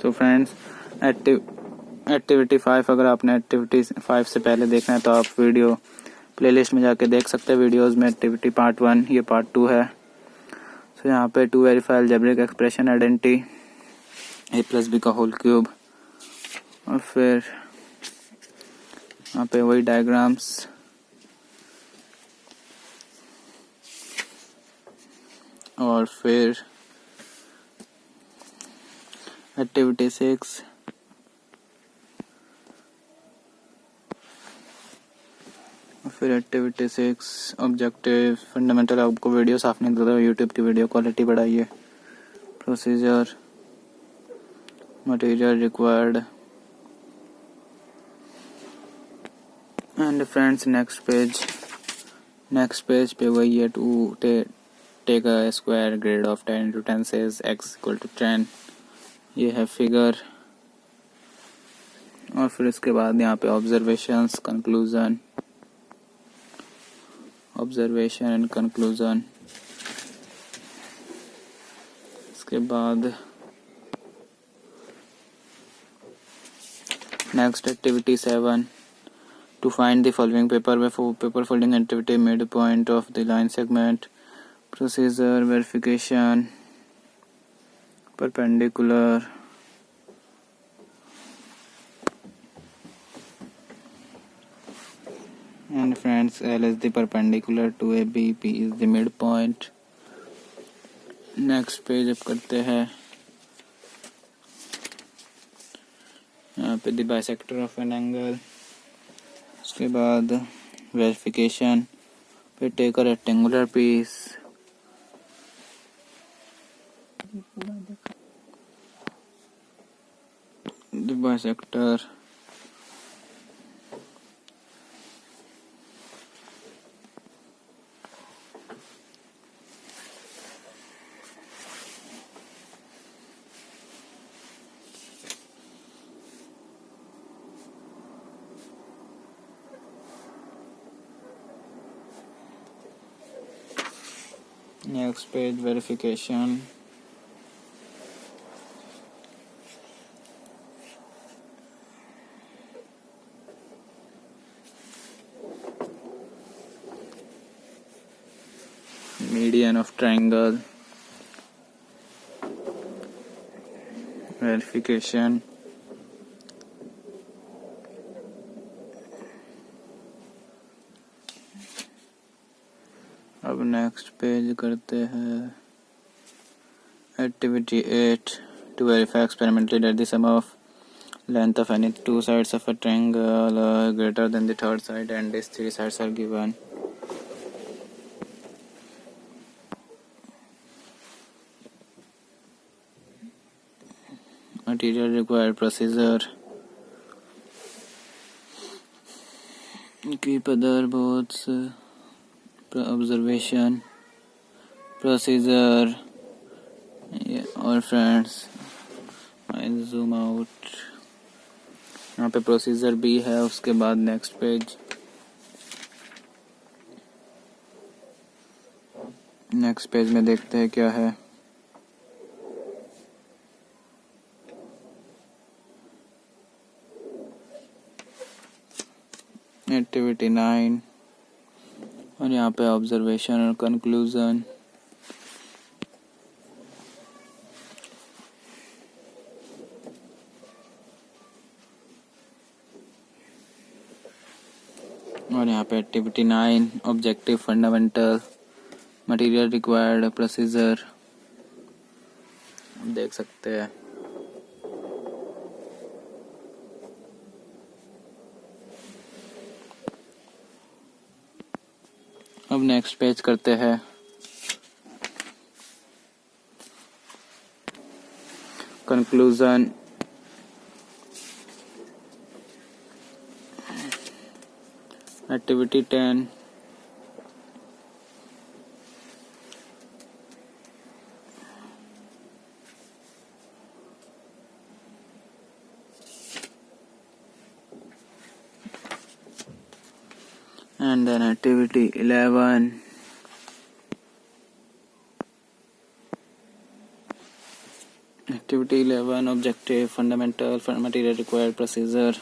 तो friends activity 5 अगर आपने एक्टिविटी 5 से पहले देखना है तो आप वीडियो प्लेलिस्ट में जाके देख सकते हैं। वीडियोस में एक्टिविटी पार्ट 1 ये पार्ट 2 है। तो यहाँ पे to verify algebraic expression identity a+b का होल क्यूब, और फिर यहाँ पे वही डायग्राम्स, और फिर एक्टिविटी 6 फिर एक्टिविटी 6 ऑब्जेक्टिव फंडामेंटल। आपको वीडियो साफ नहीं दिखता, यूट्यूब की वीडियो क्वालिटी बढ़ाइए। Procedure, material required, and friends next page पे वही है। To take a square grid of 10 into 10 says x equal to 10। ये है फिगर, और फिर इसके बाद यहाँ पे ऑब्जर्वेशन एंड कंक्लूजन। इसके बाद next activity 7 to find the following paper folding activity, midpoint of the line segment, procedure, verification, perpendicular, and friends L is the perpendicular to AB, P is the midpoint। Next page अब करते हैं यहाँ पे the bisector of an angle. उसके बाद verification, फिर take a rectangular piece, the bisector, next page verification, median of triangle, verification, अब next page करते हैं activity 8 to verify experimentally that the sum of length of any two sides of a triangle greater than the third side and this three sides are given. Material required, procedure, keep other बोथ्स, observation, procedure, और friends zoom out, यहाँ पे procedure भी है। उसके बाद next page में देखते हैं क्या है। एक्टिविटी 9, और यहाँ पे ऑब्जर्वेशन और कंक्लूजन। और यहाँ पे activity 9 objective fundamental, material required, procedure देख सकते हैं। अब नेक्स्ट पेज करते हैं conclusion, activity 10 and then activity 11. Activity Activity 11 objective fundamental material required procedure.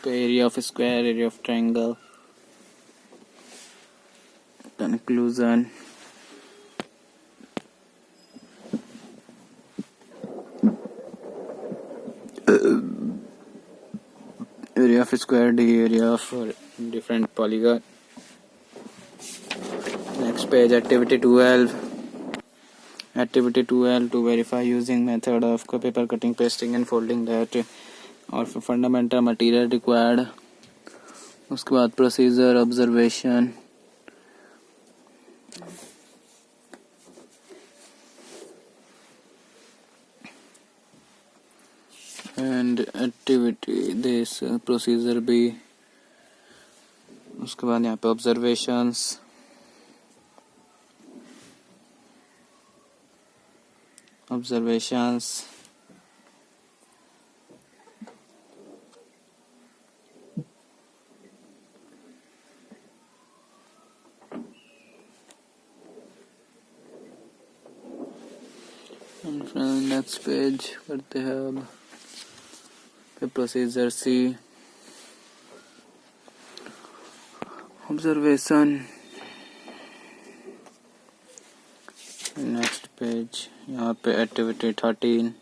Area of a square, area of triangle. Conclusion. Area of a square, the area of different polygon. Next page, activity 12. Activity 12 to verify using method of paper cutting, pasting and folding that और fundamental material required. उसके बाद procedure, observation and activity this procedure भी. उसके बाद यहाँ पे observations, next page करते हैं अब. फिर प्रोसीजर सी, ऑब्जर्वेशन. नेक्स्ट पेज यहाँ पे activity 13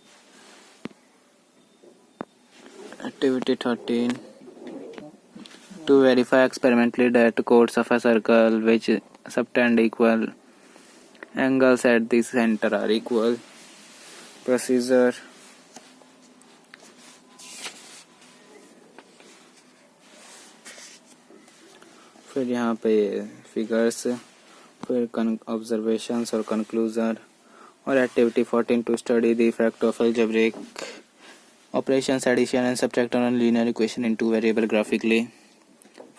to verify experimentally that chords of a circle which subtend equal angles at the center are equal. Procedure. फिर यहाँ पे फिगर्स, फिर ऑब्जर्वेशंस और कंक्लूजन. और activity 14 to study the effect of algebraic operations, addition and subtraction on linear equation in two variable graphically.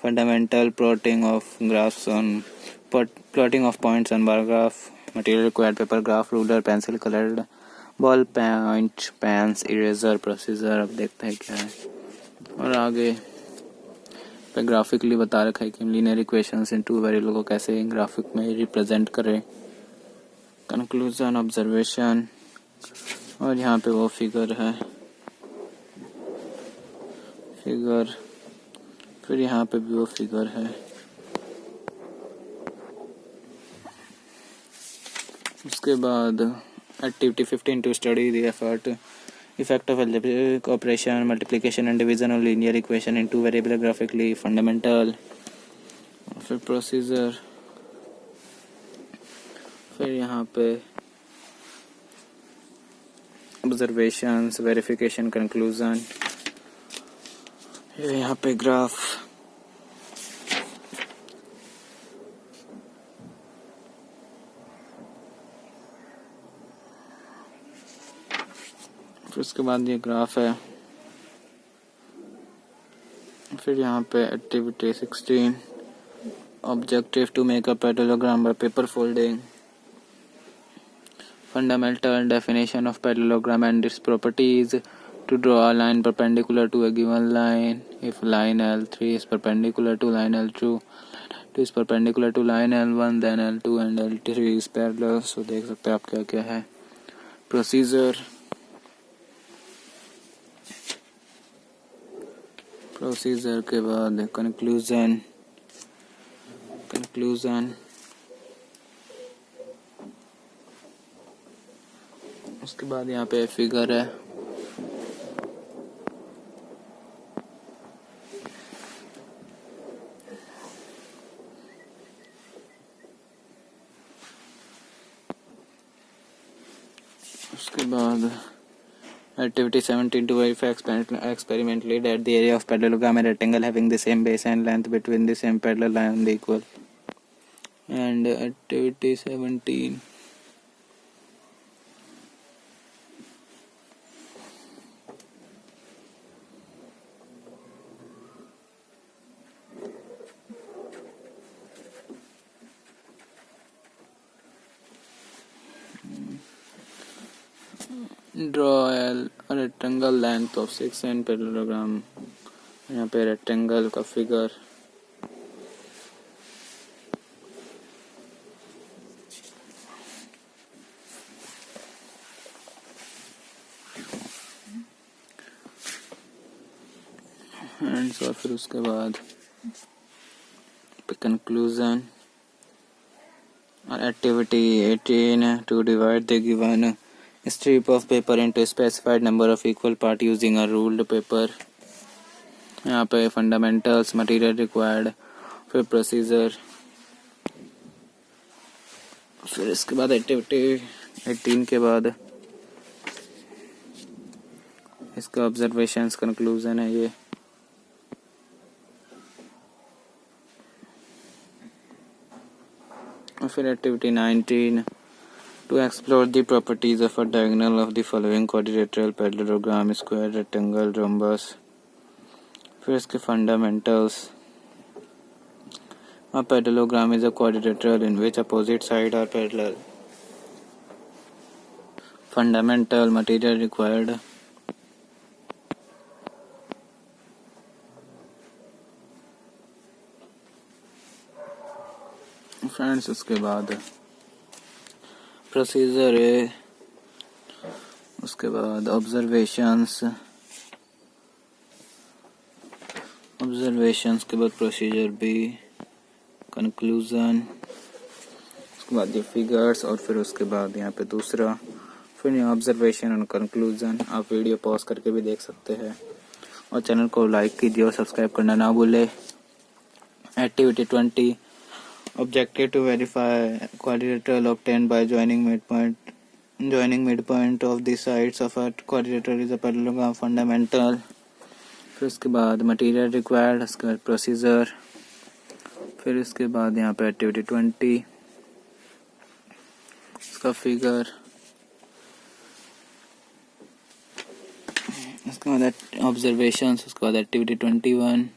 Fundamental plotting of graphs on plotting of points on bar graph. Material required paper graph, ruler, pencil colored, ball point, pens, eraser. Procedure अब देखते हैं क्या है. और आगे पे graphically बता रखा है कि लीनियर इक्वेशंस इन टू वेरिएबल को कैसे ग्राफिक में रिप्रेजेंट करें. Conclusion, observation. और यहाँ पे वो फिगर है, फिर यहाँ पे भी वो फिगर है. उसके बाद activity 15 to study the effect of algebraic operation, multiplication and division of linear equation in two variable graphically. Fundamental. फिर प्रोसीजर. फिर यहाँ पे ऑब्जर्वेशंस, वेरिफिकेशन, कंक्लूजन. यहाँ पे ग्राफ. फिर उसके बाद ये ग्राफ है. फिर यहाँ पे activity 16 objective to make a parallelogram by paper folding. Fundamental definition of parallelogram and its properties. To draw a line perpendicular to a given line, if line L3 is perpendicular to line L2, L2 is perpendicular to line L1, then L2 and L3 is parallel. So देख सकते हैं आप क्या क्या है. Procedure के बाद conclusion. उसके बाद यहाँ पे फिगर है. उसके बाद activity 17 to verify experimentally that the area of parallelogram and rectangle having the same base and length between the same parallel line are equal. And activity 17 draw a rectangle length of 6 and parallelogram यहाँ पे rectangle का figure, ends, और फिर उसके बाद conclusion और activity 18 to divide the given strip of paper into a specified number of equal part using a ruled paper। यहाँ पे फंडामेंटल्स, मटेरियल रिक्वायर्ड, फिर प्रोसीजर, फिर इसके बाद एक्टिविटी 18 के बाद इसका ऑब्जर्वेशंस, कंक्लूजन है ये। और फिर activity 19 to explore the properties of a diagonal of the following quadrilateral parallelogram, square, rectangle, rhombus। फिर इसके fundamentals। A parallelogram is a quadrilateral in which opposite sides are parallel। Fundamental, material required। Friends, उसके बाद procedure है, उसके बाद observations के बाद procedure B, conclusion, उसके बाद ये फिगर्स, और फिर उसके बाद यहाँ पे दूसरा, फिर यहाँ ऑब्जर्वेशन और कंक्लूजन। आप वीडियो पॉज करके भी देख सकते हैं, और चैनल को लाइक कीजिए और सब्सक्राइब करना ना भूले। Activity 20 objective to verify quadrilateral obtained by joining midpoint of the sides of a quadrilateral is a parallelogram। fundamental, फिर उसके बाद material required, उसके बाद procedure, फिर उसके बाद यहाँ पे activity 20 उसका figure, उसके बाद observations, उसके बाद activity 21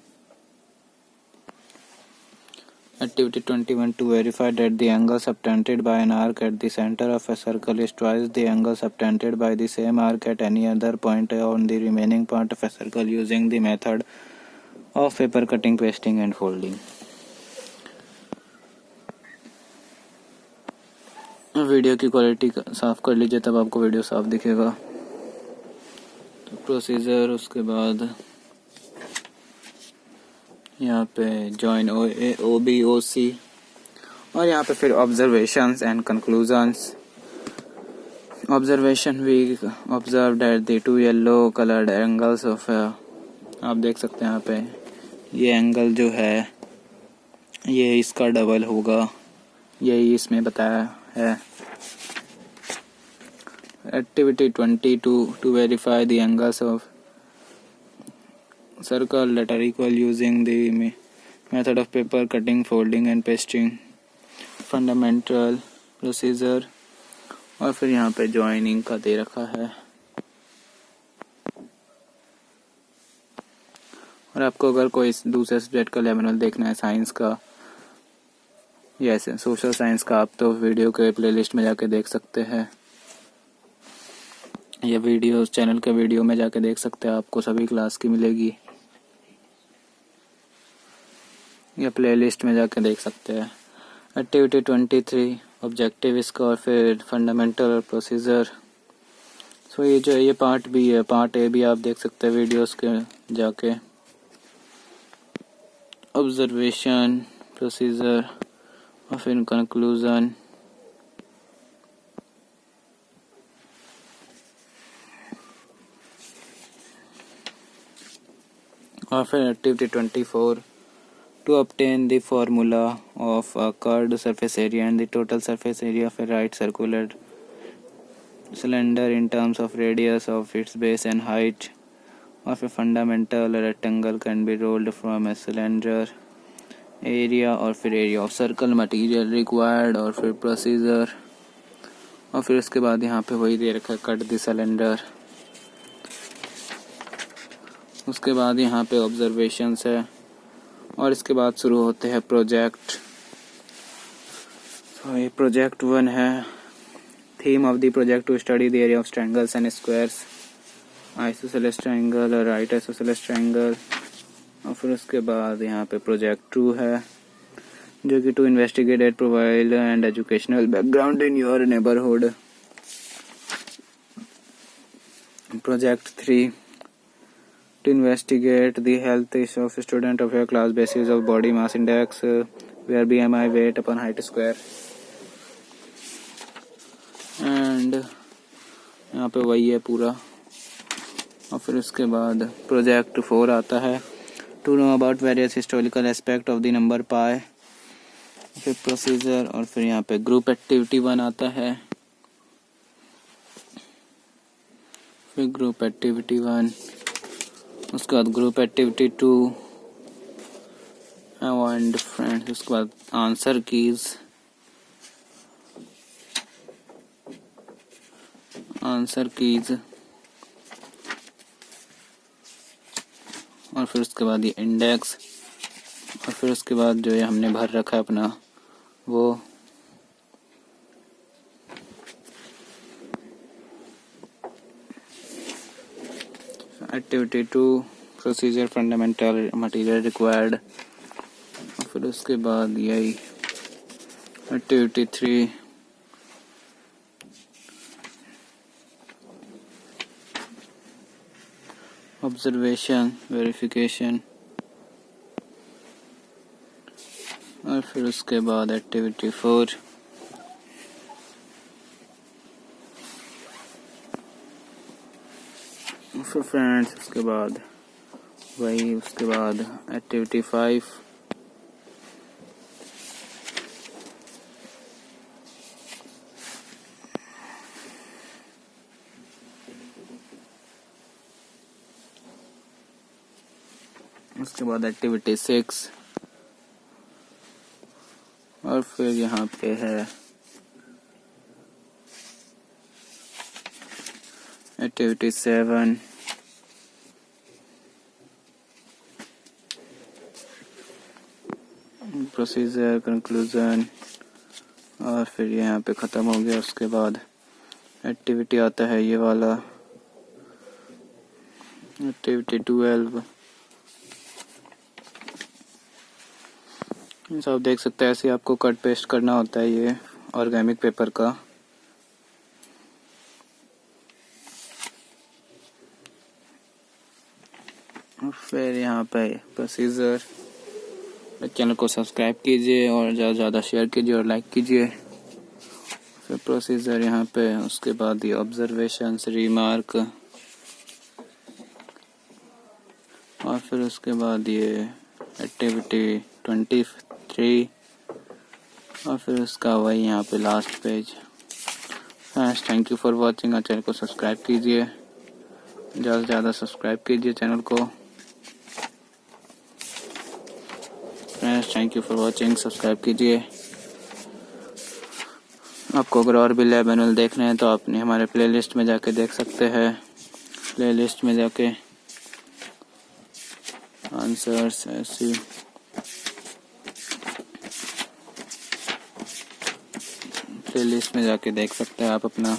to verify that the angle subtended by an arc at the center of a circle is twice the angle subtended by the same arc at any other point on the remaining part of a circle using the method of paper cutting, pasting and folding। Video की quality साफ कर लीजिए, तब आपको video साफ दिखेगा। तो procedure, उसके बाद यहाँ पे जॉइन ओ बी ओ सी, और यहाँ पे फिर observations and conclusions. Observation, we observe that the two yellow coloured angles of, आप देख सकते हैं यहाँ पे ये एंगल जो है ये इसका डबल होगा, यही इसमें बताया है। Activity 22 to verify the angles of circle that are equal using the method of paper cutting, folding and pasting। fundamental, procedure, और फिर यहाँ पे joining का दे रखा है। और आपको अगर कोई दूसरे सब्जेक्ट का लेवल देखना है, साइंस का या सोशल साइंस का, आप तो वीडियो के प्लेलिस्ट में जाके देख सकते हैं, या वीडियो चैनल के वीडियो में जाके देख सकते हैं, आपको सभी क्लास की मिलेगी, या प्लेलिस्ट में जाके देख सकते हैं। एक्टिविटी 23 ऑब्जेक्टिव इसका, और फिर फंडामेंटल और प्रोसीजर। सो ये पार्ट बी है, पार्ट ए भी आप देख सकते हैं वीडियोस के जाके। ऑब्जर्वेशन, प्रोसीजर और फिर कंक्लूजन। और फिर activity 24 to obtain the formula of a curved surface area and the total surface area of a right circular cylinder in terms of radius of its base and height of a fundamental rectangle can be rolled from a cylinder। area और फिर area of circle, material required और फिर procedure, और फिर उसके बाद यहाँ पे वही दे रखा है cut the cylinder। उसके बाद यहाँ पे observations है, और इसके बाद शुरू होते हैं प्रोजेक्ट। तो ये प्रोजेक्ट 1 है। Theme of the project to study the area of triangles and squares, isosceles triangle और राइट आइसोसेलेस ट्रायंगल, और फिर उसके बाद यहाँ पे प्रोजेक्ट 2 है जो कि to investigate at provide and educational background in your neighbourhood. Project 3 to investigate the health issue of student of your class basis of body mass index where BMI weight upon height square and यहाँ पे वही है पूरा। और फिर उसके बाद project 4 आता है to know about various historical aspect of the number pi, फिर प्रोसीजर और फिर यहाँ पे ग्रुप एक्टिविटी 1 आता है, फिर ग्रुप एक्टिविटी 1, उसके बाद ग्रुप एक्टिविटी 2 एंड फ्रेंड्स, उसके बाद आंसर कीज, और फिर उसके बाद ये इंडेक्स, और फिर उसके बाद जो ये हमने भर रखा है अपना वो activity 2 procedure fundamental material required, और फिर उसके बाद यही एक्टिविटी 3 ऑब्जर्वेशन वेरिफिकेशन, और फिर उसके बाद एक्टिविटी 4 फिर फ्रेंड्स उसके बाद वही, उसके बाद एक्टिविटी 5 उसके बाद एक्टिविटी 6 और फिर यहाँ पे है एक्टिविटी 7 प्रोसीजर कंक्लूजन, और फिर यहाँ पे ख़त्म हो गया। उसके बाद एक्टिविटी आता है ये वाला एक्टिविटी 12, आप देख सकते हैं ऐसे आपको कट पेस्ट करना होता है ये ऑर्गेनिक पेपर का। फिर यहाँ पे प्रोसीजर, चैनल को सब्सक्राइब कीजिए और ज़्यादा से ज़्यादा शेयर कीजिए और लाइक कीजिए। फिर प्रोसीजर यहाँ पे, उसके बाद ये ऑब्जर्वेशंस, रिमार्क, और फिर उसके बाद ये एक्टिविटी 23 और फिर उसका वही यहाँ पे last page. Friends thank you for watching. Channel को सब्सक्राइब कीजिए, ज़्यादा से ज़्यादा सब्सक्राइब कीजिए चैनल को। Friends thank you for watching, subscribe कीजिए। आपको अगर और भी लैब मैनुअल देखने हैं तो आपने हमारे प्लेलिस्ट में जाके देख सकते हैं। प्लेलिस्ट में जाके आंसर्स ऐसी प्लेलिस्ट में जाके देख सकते हैं आप अपना।